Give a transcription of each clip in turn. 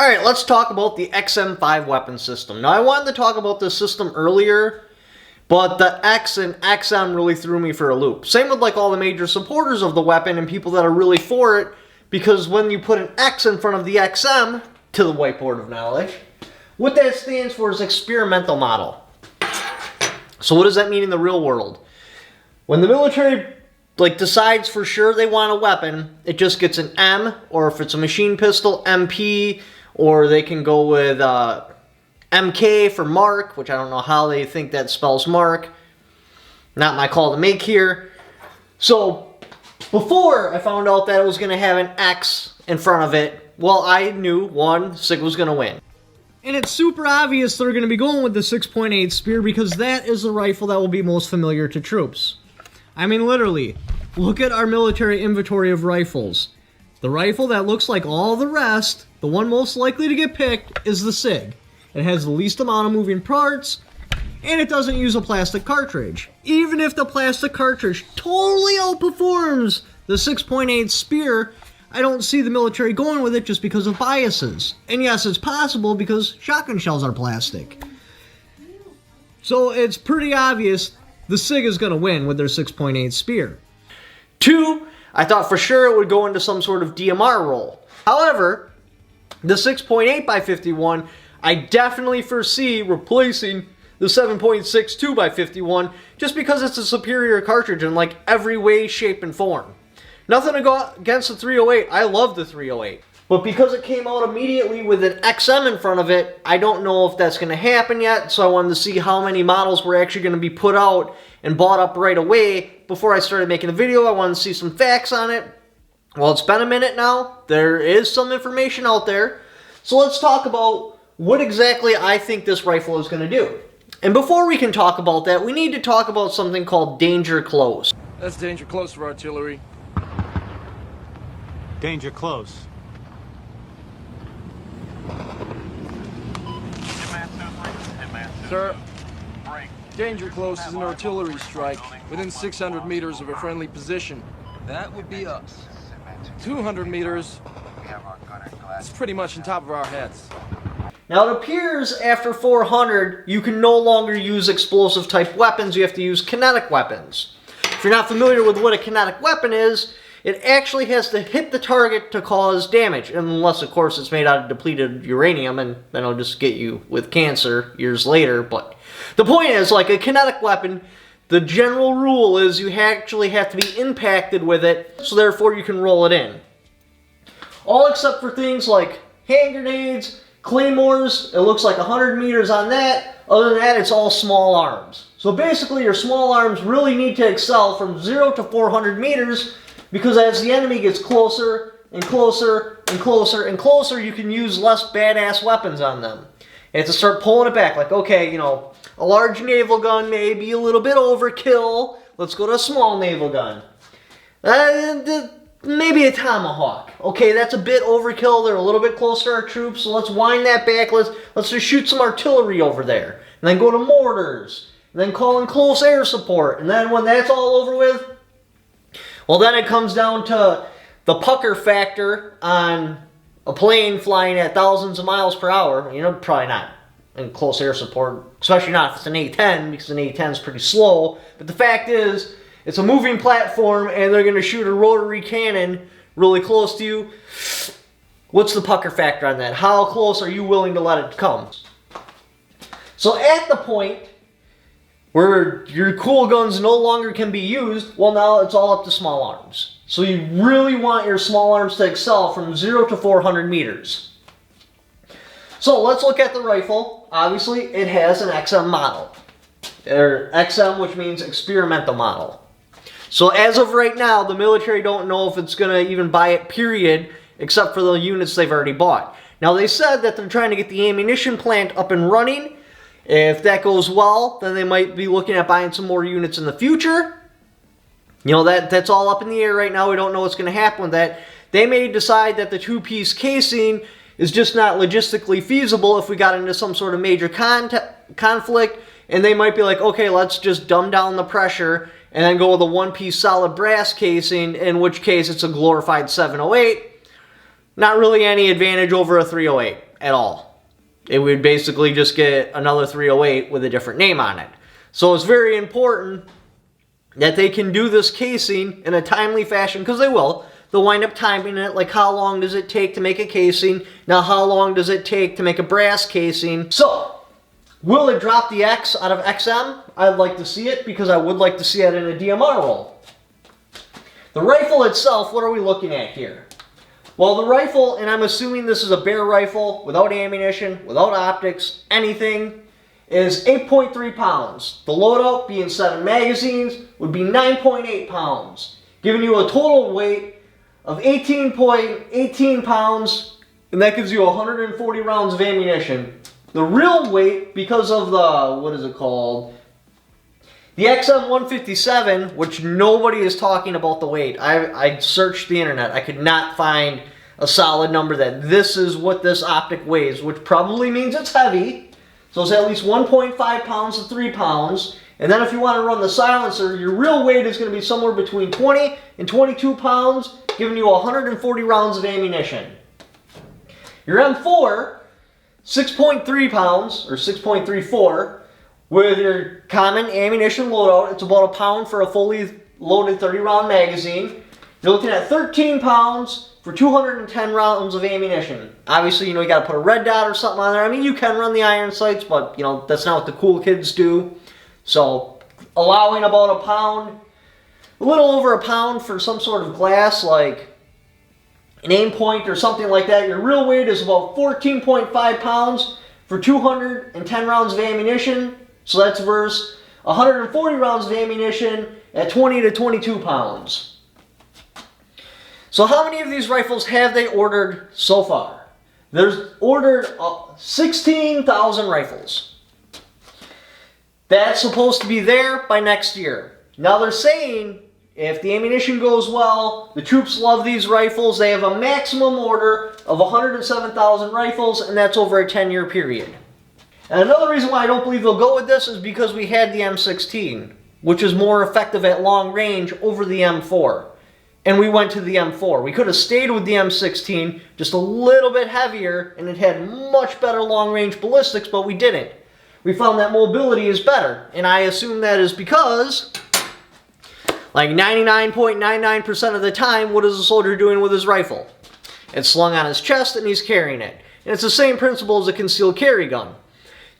Alright, let's talk about the XM5 weapon system. Now, I wanted to talk about this system earlier, but the X and XM really threw me for a loop. Same with like all the major supporters of the weapon and people that are really for it, because when you put an X in front of the XM, to the whiteboard of knowledge, what that stands for is experimental model. So what does that mean in the real world? When the military decides for sure they want a weapon, it just gets an M, or if it's a machine pistol, MP, or they can go with MK for Mark, which I don't know how they think that spells Mark. Not my call to make here. So before I found out that it was going to have an X in front of it, well, I knew, one, SIG was going to win. And it's super obvious they're going to be going with the 6.8 Spear because that is the rifle that will be most familiar to troops. I mean, literally, look at our military inventory of rifles. The rifle that looks like all the rest, the one most likely to get picked, is the SIG. It has the least amount of moving parts, and it doesn't use a plastic cartridge. Even if the plastic cartridge totally outperforms the 6.8 Spear, I don't see the military going with it just because of biases. And yes, it's possible because shotgun shells are plastic. So it's pretty obvious the SIG is going to win with their 6.8 Spear. 2, I thought for sure it would go into some sort of DMR role. However, the 6.8 by 51, I definitely foresee replacing the 7.62 by 51 just because it's a superior cartridge in like every way, shape, and form. Nothing to go against the 308. I love the 308. But because it came out immediately with an XM in front of it, I don't know if that's going to happen yet, so I wanted to see how many models were actually going to be put out and bought up right away. Before I started making the video, I wanted to see some facts on it. Well, it's been a minute now. There is some information out there. So let's talk about what exactly I think this rifle is going to do. And before we can talk about that, we need to talk about something called danger close. That's danger close for artillery. Danger close. Sir, danger close is an artillery strike within 600 meters of a friendly position. That would be us. 200 meters, it's pretty much on top of our heads. Now it appears after 400, you can no longer use explosive type weapons, you have to use kinetic weapons. If you're not familiar with what a kinetic weapon is, it actually has to hit the target to cause damage, unless of course it's made out of depleted uranium, and then it'll just get you with cancer years later. But the point is, like a kinetic weapon, the general rule is you actually have to be impacted with it, so therefore you can roll it in. All except for things like hand grenades, claymores, it looks like 100 meters on that. Other than that, it's all small arms. So basically your small arms really need to excel from 0 to 400 meters, because as the enemy gets closer and closer and closer and closer, you can use less badass weapons on them. You have to start pulling it back, like, okay, you know, a large naval gun may be a little bit overkill. Let's go to a small naval gun. Maybe a Tomahawk. Okay, that's a bit overkill. They're a little bit closer to our troops, so let's wind that back. Let's just shoot some artillery over there. And then go to mortars. And then call in close air support. And then when that's all over with, well, then it comes down to the pucker factor on a plane flying at thousands of miles per hour. You know, probably not in close air support, especially not if it's an A-10, because an A-10 is pretty slow. But the fact is, it's a moving platform, and they're going to shoot a rotary cannon really close to you. What's the pucker factor on that? How close are you willing to let it come? So at the point where your cool guns no longer can be used, well, now it's all up to small arms. So you really want your small arms to excel from 0 to 400 meters. So let's look at the rifle. Obviously, it has an XM model. Or XM, which means experimental model. So as of right now, the military don't know if it's going to even buy it, period, except for the units they've already bought. Now, they said that they're trying to get the ammunition plant up and running. If that goes well, then they might be looking at buying some more units in the future. You know, that's all up in the air right now. We don't know what's going to happen with that. They may decide that the two-piece casing is just not logistically feasible if we got into some sort of major conflict, and they might be like, okay, let's just dumb down the pressure and then go with a one-piece solid brass casing, in which case it's a glorified 708. Not really any advantage over a 308. at all. It would basically just get another 308 with a different name on it. So it's very important that they can do this casing in a timely fashion, because they will. They'll wind up timing it, like how long does it take to make a casing? Now how long does it take to make a brass casing? So, will it drop the X out of XM? I'd like to see it, because I would like to see it in a DMR roll. The rifle itself, what are we looking at here? Well, the rifle, and I'm assuming this is a bare rifle, without ammunition, without optics, anything, is 8.3 pounds. The loadout, being 7 magazines, would be 9.8 pounds, giving you a total weight of 18.18 pounds, and that gives you 140 rounds of ammunition. The real weight, because of the, what is it called? The XM157, which nobody is talking about the weight. I searched the internet. I could not find a solid number that this is what this optic weighs, which probably means it's heavy. So it's at least 1.5 pounds to 3 pounds. And then if you want to run the silencer, your real weight is going to be somewhere between 20 and 22 pounds, giving you 140 rounds of ammunition. Your M4, 6.3 pounds, or 6.34, with your common ammunition loadout. It's about a pound for a fully loaded 30-round magazine. You're looking at 13 pounds for 210 rounds of ammunition. Obviously, you got to put a red dot or something on there. I mean, you can run the iron sights, but, that's not what the cool kids do. So, allowing about a pound, a little over a pound for some sort of glass, like an aim point or something like that. Your real weight is about 14.5 pounds for 210 rounds of ammunition. So that's versus 140 rounds of ammunition at 20 to 22 pounds. So how many of these rifles have they ordered so far? There's ordered 16,000 rifles. That's supposed to be there by next year. Now they're saying if the ammunition goes well, the troops love these rifles, they have a maximum order of 107,000 rifles, and that's over a 10-year period. And another reason why I don't believe they'll go with this is because we had the M16, which is more effective at long range over the M4. And we went to the M4. We could have stayed with the M16, just a little bit heavier, and it had much better long-range ballistics, but we didn't. We found that mobility is better, and I assume that is because, like 99.99% of the time, what is a soldier doing with his rifle? It's slung on his chest, and he's carrying it. And it's the same principle as a concealed carry gun.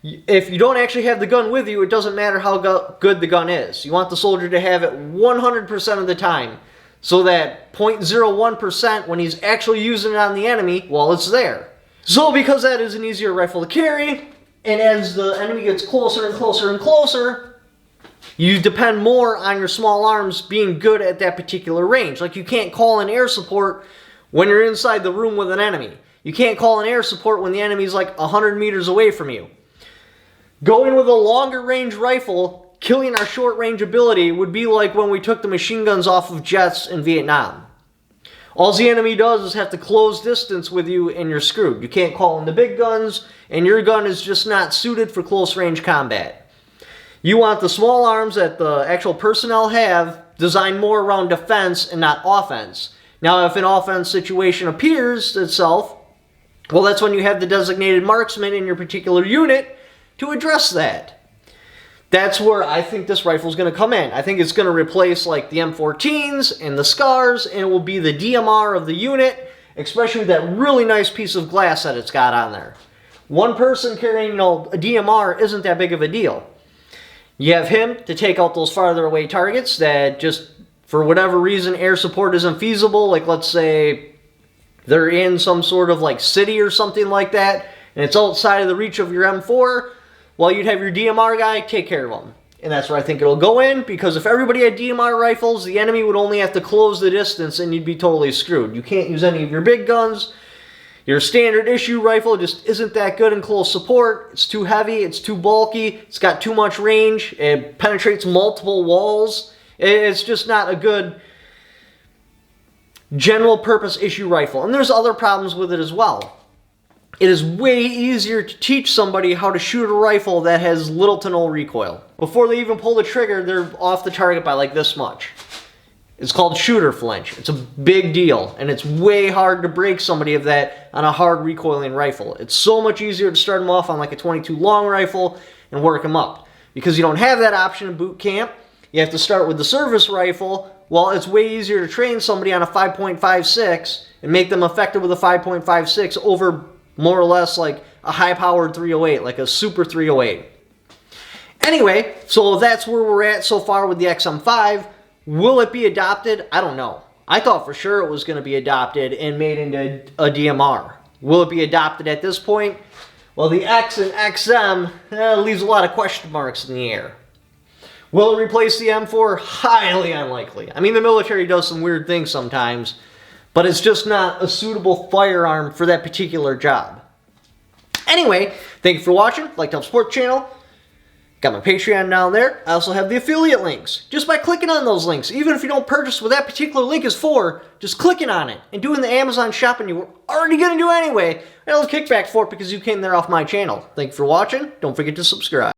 If you don't actually have the gun with you, it doesn't matter how good the gun is. You want the soldier to have it 100% of the time, so that 0.01% when he's actually using it on the enemy, well, it's there. So because that is an easier rifle to carry, and as the enemy gets closer and closer and closer, you depend more on your small arms being good at that particular range. Like, you can't call in air support when you're inside the room with an enemy. You can't call in air support when the enemy's like 100 meters away from you. Going with a longer range rifle, killing our short range ability, would be like when we took the machine guns off of jets in Vietnam. All the enemy does is have to close distance with you and you're screwed. You can't call in the big guns, and your gun is just not suited for close range combat. You want the small arms that the actual personnel have designed more around defense and not offense. Now, if an offense situation appears itself, well, that's when you have the designated marksman in your particular unit to address that. That's where I think this rifle is going to come in. I think it's going to replace like the M14s and the SCARs, and it will be the DMR of the unit, especially with that really nice piece of glass that it's got on there. One person carrying, a DMR isn't that big of a deal. You have him to take out those farther away targets that just, for whatever reason, air support isn't feasible. Like, let's say they're in some sort of like city or something like that, and it's outside of the reach of your M4. Well, you'd have your DMR guy take care of them. And that's where I think it'll go in, because if everybody had DMR rifles, the enemy would only have to close the distance and you'd be totally screwed. You can't use any of your big guns. Your standard issue rifle just isn't that good in close support. It's too heavy, it's too bulky, it's got too much range, it penetrates multiple walls. It's just not a good general purpose issue rifle. And there's other problems with it as well. It is way easier to teach somebody how to shoot a rifle that has little to no recoil. Before they even pull the trigger, they're off the target by like this much. It's called shooter flinch. It's a big deal, and it's way hard to break somebody of that on a hard recoiling rifle. It's so much easier to start them off on like a 22 long rifle and work them up. Because you don't have that option in boot camp, you have to start with the service rifle. Well, it's way easier to train somebody on a 5.56 and make them effective with a 5.56 over more or less like a high-powered 308, like a super 308. Anyway, so that's where we're at so far with the XM5. Will it be adopted? I don't know. I thought for sure it was going to be adopted and made into a DMR. Will it be adopted at this point? Well, the X and XM leaves a lot of question marks in the air. Will it replace the M4? Highly unlikely. I mean, the military does some weird things sometimes, but it's just not a suitable firearm for that particular job. Anyway, thank you for watching. Like to help support the channel. Got my Patreon down there. I also have the affiliate links. Just by clicking on those links, even if you don't purchase what that particular link is for, just clicking on it and doing the Amazon shopping you were already going to do anyway, and I'll kickback for it because you came there off my channel. Thank you for watching. Don't forget to subscribe.